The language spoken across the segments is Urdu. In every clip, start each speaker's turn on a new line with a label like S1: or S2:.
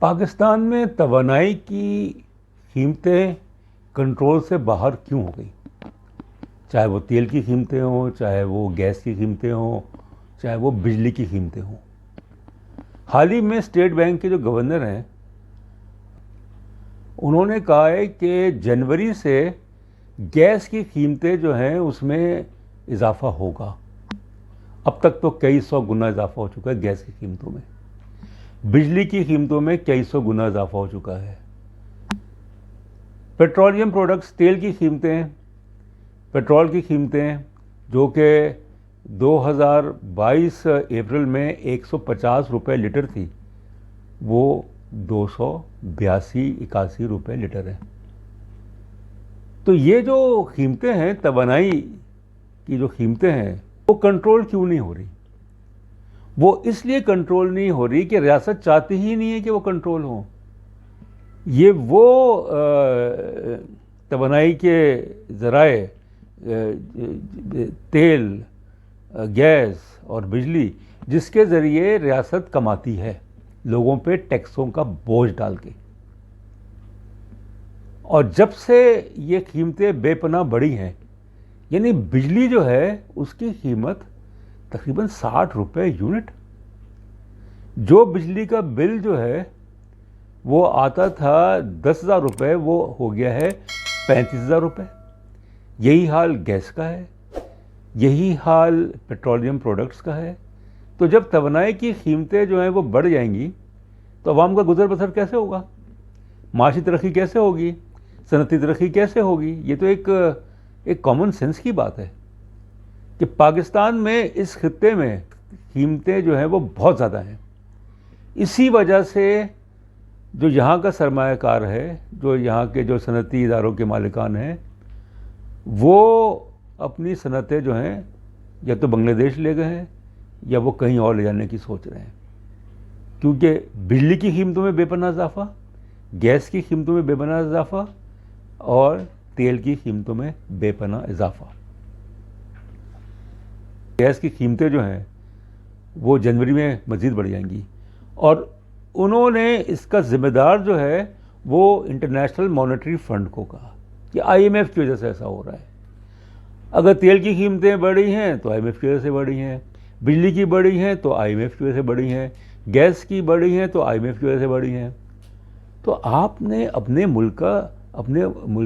S1: پاکستان میں توانائی کی قیمتیں کنٹرول سے باہر کیوں ہو گئی؟ چاہے وہ تیل کی قیمتیں ہوں، چاہے وہ گیس کی قیمتیں ہوں، چاہے وہ بجلی کی قیمتیں ہوں۔ حال ہی میں اسٹیٹ بینک کے جو گورنر ہیں انہوں نے کہا ہے کہ جنوری سے گیس کی قیمتیں جو ہیں اس میں اضافہ ہوگا۔ اب تک تو کئی سو گنا اضافہ ہو چکا ہے گیس کی قیمتوں میں، بجلی کی قیمتوں میں کئی سو گنا اضافہ ہو چکا ہے۔ پیٹرولیم پروڈکٹس، تیل کی قیمتیں، پیٹرول کی قیمتیں جو کہ 2022 اپریل میں 150 روپے لیٹر تھی، وہ 282-81 روپے لیٹر ہے۔ تو یہ جو قیمتیں ہیں، توانائی کی جو قیمتیں ہیں، وہ کنٹرول کیوں نہیں ہو رہی؟ وہ اس لیے کنٹرول نہیں ہو رہی کہ ریاست چاہتی ہی نہیں ہے کہ وہ کنٹرول ہوں۔ یہ وہ توانائی کے ذرائع، تیل، گیس اور بجلی، جس کے ذریعے ریاست کماتی ہے لوگوں پہ ٹیکسوں کا بوجھ ڈال کے، اور جب سے یہ قیمتیں بے پناہ بڑھی ہیں، یعنی بجلی جو ہے اس کی قیمت تقریباً 60 روپے یونٹ، جو بجلی کا بل جو ہے وہ آتا تھا 10,000 روپے، وہ ہو گیا ہے 35,000 روپے۔ یہی حال گیس کا ہے، یہی حال پیٹرولیم پروڈکٹس کا ہے۔ تو جب توانائی کی قیمتیں جو ہیں وہ بڑھ جائیں گی تو عوام کا گزر بسر کیسے ہوگا؟ معاشی ترقی کیسے ہوگی؟ صنعتی ترقی کیسے ہوگی؟ یہ تو ایک کامن سینس کی بات ہے کہ پاکستان میں اس خطے میں قیمتیں جو ہیں وہ بہت زیادہ ہیں۔ اسی وجہ سے جو یہاں کا سرمایہ کار ہے، جو یہاں کے جو صنعتی اداروں کے مالکان ہیں، وہ اپنی صنعتیں جو ہیں یا تو بنگلہ دیش لے گئے ہیں یا وہ کہیں اور لے جانے کی سوچ رہے ہیں، کیونکہ بجلی کی قیمتوں میں بے پناہ اضافہ، گیس کی قیمتوں میں بے پناہ اضافہ اور تیل کی قیمتوں میں بے پناہ اضافہ۔ گیس کی قیمتیں جو ہیں وہ جنوری میں مزید بڑھ جائیں گی، اور انہوں نے اس کا ذمہ دار جو ہے وہ انٹرنیشنل مانیٹری فنڈ کو کہا کہ IMF کی وجہ سے ایسا ہو رہا ہے۔ اگر تیل کی قیمتیں بڑھی ہیں تو IMF کی وجہ سے بڑھی ہیں، بجلی کی بڑھی ہیں تو IMF کی وجہ سے بڑھی ہیں، گیس کی بڑھی ہیں تو IMF کی وجہ سے بڑھی ہیں۔ تو آپ نے اپنے ملک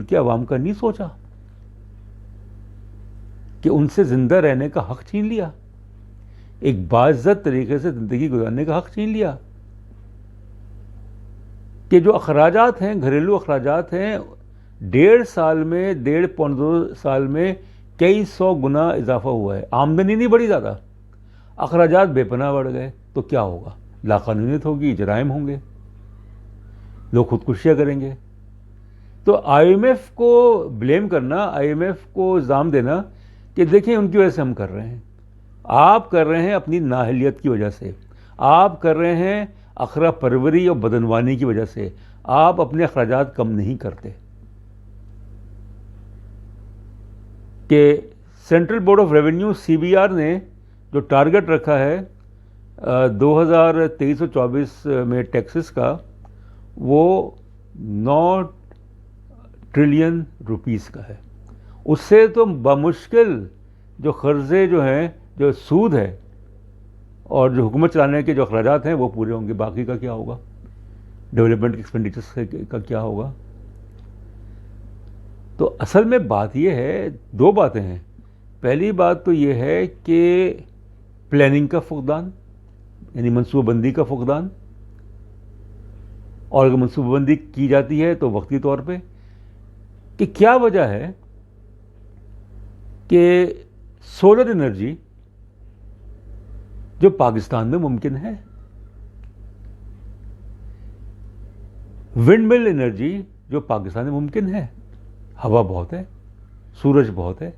S1: کے عوام کا نہیں سوچا کہ ان سے زندہ رہنے کا حق چھین لیا، ایک باعزت طریقے سے زندگی گزارنے کا حق چھین لیا، کہ جو اخراجات ہیں، گھریلو اخراجات ہیں، 1.5 سال میں کئی سو گنا اضافہ ہوا ہے۔ آمدنی نہیں بڑھی زیادہ، اخراجات بے پناہ بڑھ گئے، تو کیا ہوگا؟ لاقانونیت ہوگی، جرائم ہوں گے، لوگ خودکشیاں کریں گے۔ تو IMF کو بلیم کرنا، IMF کو الزام دینا کہ دیکھیں ان کی وجہ سے ہم کر رہے ہیں، آپ کر رہے ہیں اپنی نااہلیت کی وجہ سے، آپ کر رہے ہیں اخرا پروری اور بدعنوانی کی وجہ سے، آپ اپنے اخراجات کم نہیں کرتے۔ کہ central board of revenue CBR نے جو ٹارگٹ رکھا ہے 2023-24 میں ٹیکسز کا، وہ 9 ٹریلین روپیز کا ہے۔ اس سے تو بمشکل جو قرضے جو ہیں، جو سود ہے اور جو حکومت چلانے کے جو اخراجات ہیں وہ پورے ہوں گے، باقی کا کیا ہوگا؟ ڈیولپمنٹ ایکسپینڈیچرز کا کیا ہوگا؟ تو اصل میں بات یہ ہے، دو باتیں ہیں۔ پہلی بات تو یہ ہے کہ پلاننگ کا فقدان، یعنی منصوبہ بندی کا فقدان، اور اگر منصوبہ بندی کی جاتی ہے تو وقتی طور پہ، کہ کیا وجہ ہے کہ سولر انرجی جو پاکستان میں ممکن ہے، ونڈ مل انرجی جو پاکستان میں ممکن ہے، ہوا بہت ہے، سورج بہت ہے،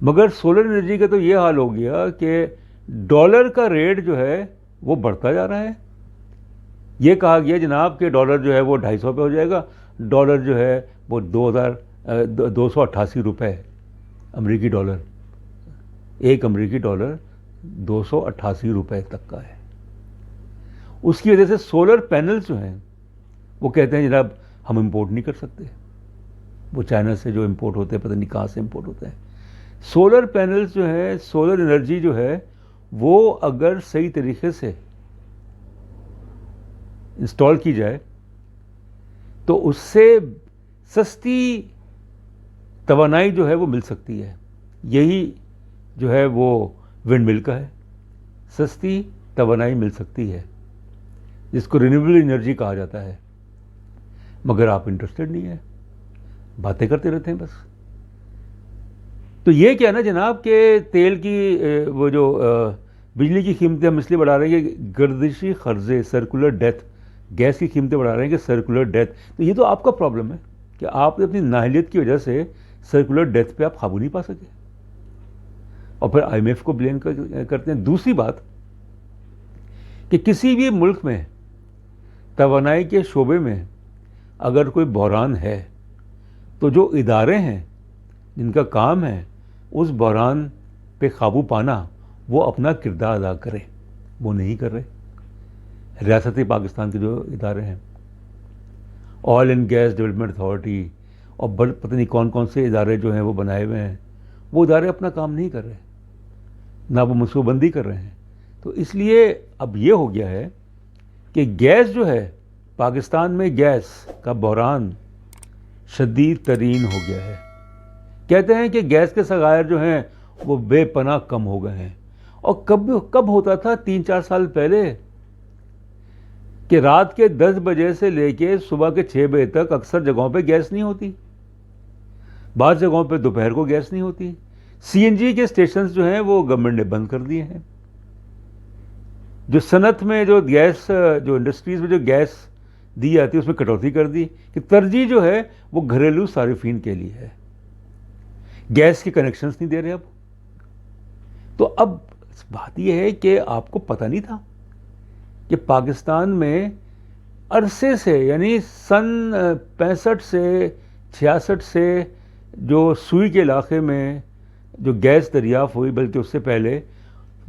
S1: مگر سولر انرجی کا تو یہ حال ہو گیا کہ ڈالر کا ریٹ جو ہے وہ بڑھتا جا رہا ہے۔ یہ کہا گیا جناب کہ ڈالر جو ہے وہ 250 پہ ہو جائے گا، ڈالر جو ہے وہ 288 روپے ہے، امریکی ڈالر، ایک امریکی ڈالر 288 روپے تک کا ہے۔ اس کی وجہ سے سولر پینلز جو ہیں وہ کہتے ہیں جناب ہم امپورٹ نہیں کر سکتے، وہ چائنا سے جو امپورٹ ہوتے ہیں پتہ نہیں کہاں سے امپورٹ ہوتے ہیں۔ سولر پینلز جو ہے، سولر انرجی جو ہے، وہ اگر صحیح طریقے سے انسٹال کی جائے تو اس سے سستی توانائی جو ہے وہ مل سکتی ہے۔ یہی جو ہے وہ ونڈ مل کا ہے، سستی توانائی مل سکتی ہے، جس کو رینیویبل انرجی کہا جاتا ہے، مگر آپ انٹرسٹڈ نہیں ہیں، باتیں کرتے رہتے ہیں بس۔ تو یہ کیا نا جناب کہ تیل کی وہ جو بجلی کی قیمتیں ہم اس لیے بڑھا رہے ہیں کہ گردشی قرضے، سرکولر ڈیتھ، گیس کی قیمتیں بڑھا رہے ہیں کہ سرکولر ڈیتھ۔ تو یہ تو آپ کا پرابلم ہے کہ آپ اپنی نااہلیت کی وجہ سے سرکولر ڈیتھ پہ آپ قابو نہیں پا سکے، اور پھر آئی ایم ایف کو بلیم کرتے ہیں۔ دوسری بات کہ کسی بھی ملک میں توانائی کے شعبے میں اگر کوئی بحران ہے تو جو ادارے ہیں جن کا کام ہے اس بحران پہ قابو پانا، وہ اپنا کردار ادا کریں، وہ نہیں کر رہے۔ ریاست پاکستان کے جو ادارے ہیں، Oil and Gas Development Authority اور پتہ نہیں کون کون سے ادارے جو ہیں وہ بنائے ہوئے ہیں، وہ ادارے اپنا کام نہیں کر رہے، نہ وہ منصوبہ بندی کر رہے ہیں۔ تو اس لیے اب یہ ہو گیا ہے کہ گیس جو ہے، پاکستان میں گیس کا بحران شدید ترین ہو گیا ہے۔ کہتے ہیں کہ گیس کے ذخائر جو ہیں وہ بے پناہ کم ہو گئے ہیں، اور کب ہوتا تھا 3-4 سال پہلے کہ رات کے 10 بجے سے لے کے صبح کے 6 بجے تک اکثر جگہوں پہ گیس نہیں ہوتی، بعض جگہوں پہ دوپہر کو گیس نہیں ہوتی۔ سی این جی کے اسٹیشنز جو ہیں وہ گورنمنٹ نے بند کر دیے ہیں۔ جو صنعت میں جو گیس، جو انڈسٹریز میں جو گیس دی جاتی ہے اس میں کٹوتی کر دی کہ ترجیح جو ہے وہ گھریلو صارفین کے لیے ہے، گیس کے کنیکشنز نہیں دے رہے اب۔ تو اب بات یہ ہے کہ آپ کو پتہ نہیں تھا کہ پاکستان میں عرصے سے، یعنی سن 65 سے 66 سے جو سوئی کے علاقے میں جو گیس دریافت ہوئی، بلکہ اس سے پہلے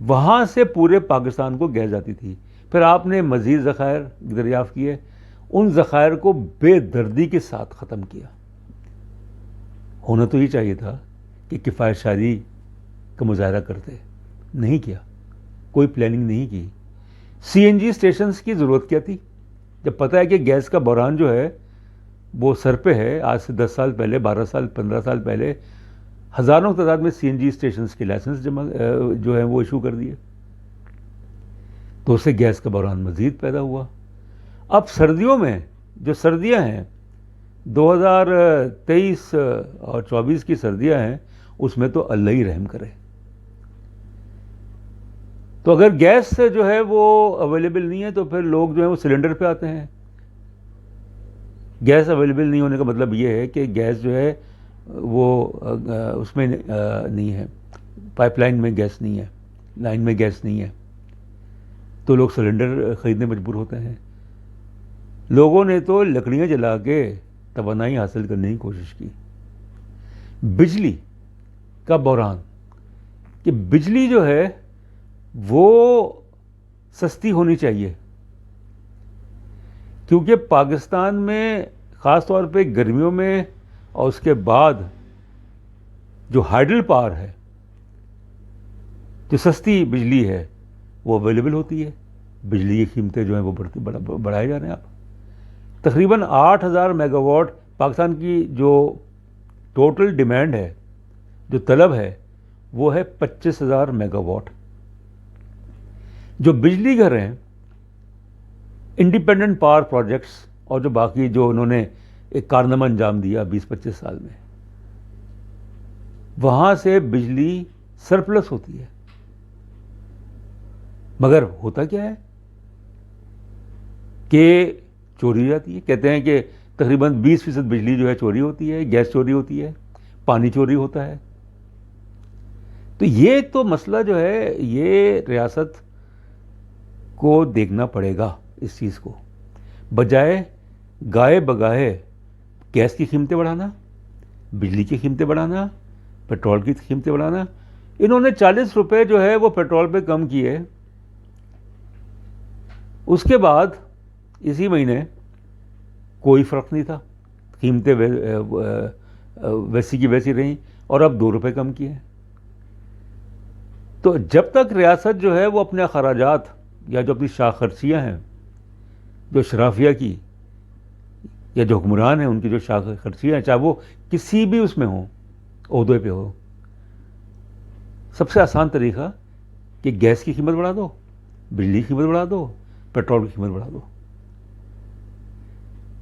S1: وہاں سے پورے پاکستان کو گیس جاتی تھی، پھر آپ نے مزید ذخائر دریافت کیے، ان ذخائر کو بے دردی کے ساتھ ختم کیا۔ ہونا تو یہ چاہیے تھا کہ کفایت شاری کا مظاہرہ کرتے، نہیں کیا، کوئی پلاننگ نہیں کی۔ سی این جی اسٹیشنز کی ضرورت کیا تھی جب پتہ ہے کہ گیس کا بحران جو ہے وہ سر پہ ہے؟ آج سے 10 سال پہلے، 12 سال، 15 سال پہلے ہزاروں تعداد میں سی این جی اسٹیشنز کے لائسنس جو ہیں وہ ایشو کر دیے، تو اس سے گیس کا بحران مزید پیدا ہوا۔ اب سردیوں میں جو سردیاں ہیں، 2023 اور 24 کی سردیاں ہیں، اس میں تو اللہ ہی رحم کرے۔ تو اگر گیس جو ہے وہ اویلیبل نہیں ہے تو پھر لوگ جو ہیں وہ سلنڈر پہ آتے ہیں۔ گیس اویلیبل نہیں ہونے کا مطلب یہ ہے کہ گیس جو ہے وہ اس میں نہیں ہے، پائپ لائن میں گیس نہیں ہے، لائن میں گیس نہیں ہے، تو لوگ سلنڈر خریدنے مجبور ہوتے ہیں۔ لوگوں نے تو لکڑیاں جلا کے توانائی حاصل کرنے کی کوشش کی۔ بجلی کا بحران کہ بجلی جو ہے وہ سستی ہونی چاہیے، کیونکہ پاکستان میں خاص طور پہ گرمیوں میں اور اس کے بعد جو ہائیڈل پاور ہے، جو سستی بجلی ہے، وہ اویلیبل ہوتی ہے۔ بجلی کی قیمتیں جو ہیں وہ بڑھائے جا رہے ہیں۔ آپ تقریباً 8,000 میگا واٹ پاکستان کی جو ٹوٹل ڈیمانڈ ہے، جو طلب ہے، وہ ہے 25,000 میگا واٹ۔ جو بجلی گھر ہیں، انڈیپینڈنٹ پاور پروجیکٹس اور جو باقی جو انہوں نے ایک کارنامہ انجام دیا 20-25 سال میں، وہاں سے بجلی سرپلس ہوتی ہے، مگر ہوتا کیا ہے کہ چوری ہو جاتی ہے۔ کہتے ہیں کہ تقریباً 20% بجلی جو ہے چوری ہوتی ہے، گیس چوری ہوتی ہے، پانی چوری ہوتا ہے۔ تو یہ تو مسئلہ جو ہے یہ ریاست کو دیکھنا پڑے گا اس چیز کو، بجائے گائے بگاہے گیس کی قیمتیں بڑھانا، بجلی کی قیمتیں بڑھانا، پیٹرول کی قیمتیں بڑھانا۔ انہوں نے 40 روپے جو ہے وہ پیٹرول پہ کم کیے، اس کے بعد اسی مہینے کوئی فرق نہیں تھا، قیمتیں ویسی کی ویسی رہیں، اور اب 2 روپے کم کیے ہیں۔ تو جب تک ریاست جو ہے وہ اپنے اخراجات یا جو اپنی شاخ خرچیاں ہیں، جو شرافیہ کی یا جو حکمران ہیں ان کی جو شاخ خرچیاں ہیں، چاہے وہ کسی بھی اس میں ہوں، عہدے پہ ہو، سب سے آسان طریقہ کہ گیس کی قیمت بڑھا دو، بجلی کی قیمت بڑھا دو، پیٹرول کی قیمت بڑھا دو۔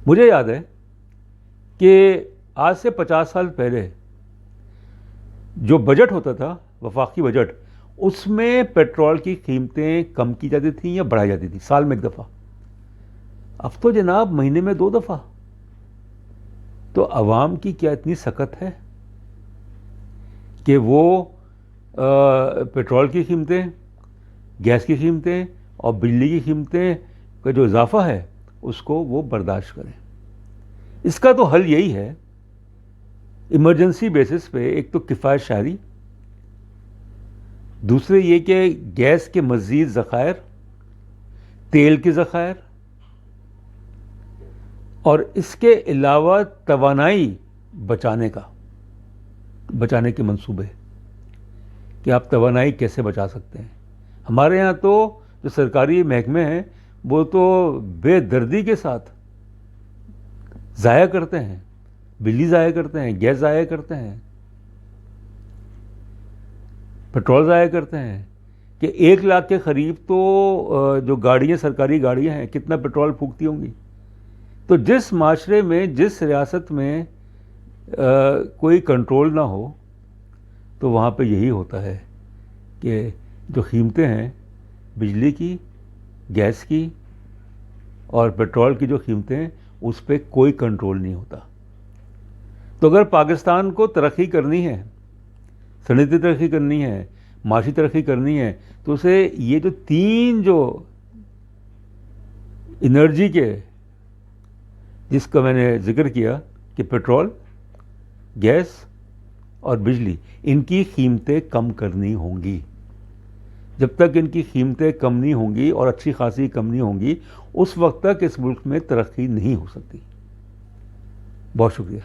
S1: مجھے یاد ہے کہ آج سے 50 سال پہلے جو بجٹ ہوتا تھا، وفاقی بجٹ، اس میں پیٹرول کی قیمتیں کم کی جاتی تھیں یا بڑھائی جاتی تھیں، سال میں 1 دفعہ۔ اب تو جناب مہینے میں 2 دفعہ۔ تو عوام کی کیا اتنی سکت ہے کہ وہ پیٹرول کی قیمتیں، گیس کی قیمتیں اور بجلی کی قیمتیں کا جو اضافہ ہے اس کو وہ برداشت کریں؟ اس کا تو حل یہی ہے، ایمرجنسی بیسس پہ ایک تو کفایت شعری، دوسرے یہ کہ گیس کے مزید ذخائر، تیل کے ذخائر، اور اس کے علاوہ توانائی بچانے کے منصوبے، کہ آپ توانائی کیسے بچا سکتے ہیں۔ ہمارے ہاں تو جو سرکاری محکمے ہیں وہ تو بے دردی کے ساتھ ضائع کرتے ہیں، بجلی ضائع کرتے ہیں، گیس ضائع کرتے ہیں، پیٹرول ضائع کرتے ہیں، کہ 1 لاکھ کے قریب تو جو گاڑیاں، سرکاری گاڑیاں ہیں، کتنا پیٹرول پھونکتی ہوں گی۔ تو جس معاشرے میں، جس ریاست میں کوئی کنٹرول نہ ہو، تو وہاں پہ یہی ہوتا ہے کہ جو قیمتیں ہیں بجلی کی، گیس کی اور پیٹرول کی جو قیمتیں ہیں، اس پہ کوئی کنٹرول نہیں ہوتا۔ تو اگر پاکستان کو ترقی کرنی ہے، صنعتی ترقی کرنی ہے، معاشی ترقی کرنی ہے، تو اسے یہ جو 3 جو انرجی کے، جس کا میں نے ذکر کیا کہ پیٹرول، گیس اور بجلی، ان کی قیمتیں کم کرنی ہوں گی۔ جب تک ان کی قیمتیں کم نہیں ہوں گی اور اچھی خاصی کم نہیں ہوں گی، اس وقت تک اس ملک میں ترقی نہیں ہو سکتی۔ بہت شکریہ۔